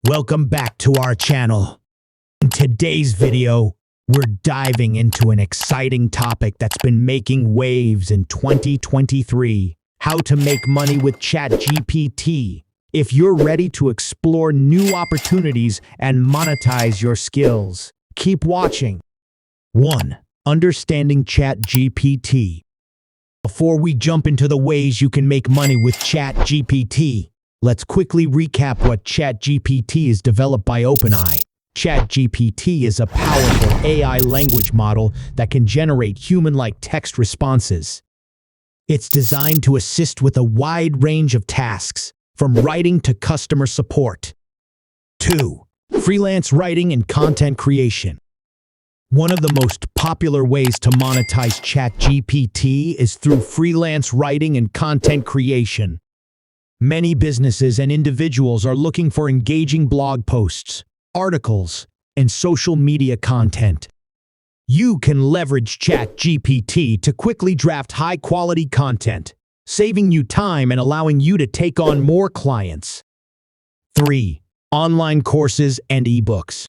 Welcome back to our channel. In today's video, we're diving into an exciting topic that's been making waves in 2023, how to make money with ChatGPT. If you're ready to explore new opportunities and monetize your skills, keep watching. 1. Understanding ChatGPT. Before we jump into the ways you can make money with ChatGPT, let's quickly recap what ChatGPT is developed by OpenAI. ChatGPT is a powerful AI language model that can generate human-like text responses. It's designed to assist with a wide range of tasks, from writing to customer support. 2. Freelance writing and content creation. One of the most popular ways to monetize ChatGPT is through freelance writing and content creation. Many businesses and individuals are looking for engaging blog posts, articles, and social media content. You can leverage ChatGPT to quickly draft high-quality content, saving you time and allowing you to take on more clients. 3. Online courses and ebooks.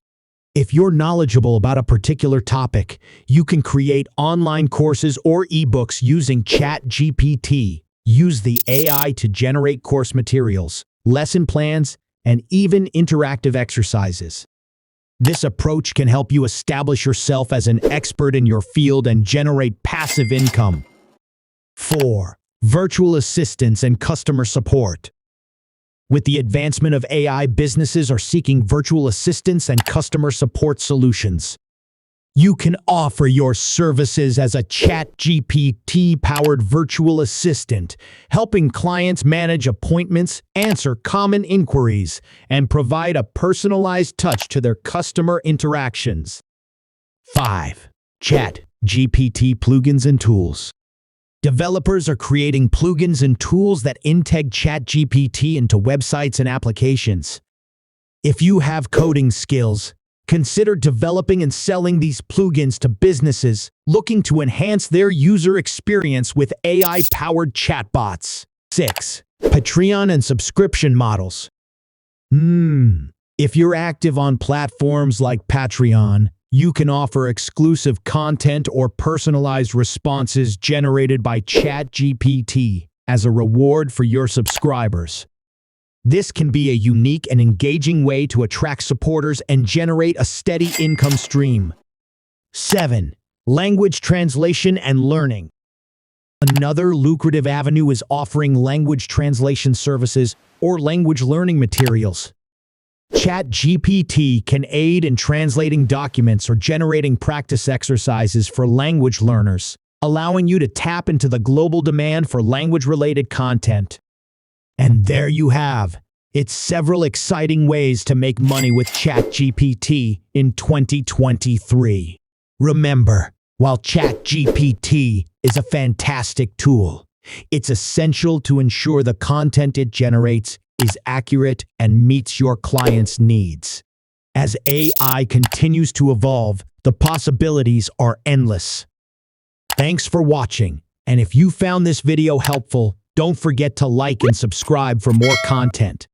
If you're knowledgeable about a particular topic, you can create online courses or ebooks using ChatGPT. Use the AI to generate course materials, lesson plans, and even interactive exercises. This approach can help you establish yourself as an expert in your field and generate passive income. 4. Virtual assistants and customer support. With the advancement of AI, businesses are seeking virtual assistants and customer support solutions. You can offer your services as a ChatGPT-powered virtual assistant, helping clients manage appointments, answer common inquiries, and provide a personalized touch to their customer interactions. 5. ChatGPT plugins and tools. Developers are creating plugins and tools that integrate ChatGPT into websites and applications. If you have coding skills, consider developing and selling these plugins to businesses looking to enhance their user experience with AI-powered chatbots. 6. Patreon and subscription models. If you're active on platforms like Patreon, you can offer exclusive content or personalized responses generated by ChatGPT as a reward for your subscribers. This can be a unique and engaging way to attract supporters and generate a steady income stream. 7. Language translation and learning. Another lucrative avenue is offering language translation services or language learning materials. ChatGPT can aid in translating documents or generating practice exercises for language learners, allowing you to tap into the global demand for language-related content. And there you have it's several exciting ways to make money with ChatGPT in 2023. Remember, while ChatGPT is a fantastic tool, it's essential to ensure the content it generates is accurate and meets your clients' needs. As AI continues to evolve, the possibilities are endless. Thanks for watching, and if you found this video helpful, don't forget to like and subscribe for more content.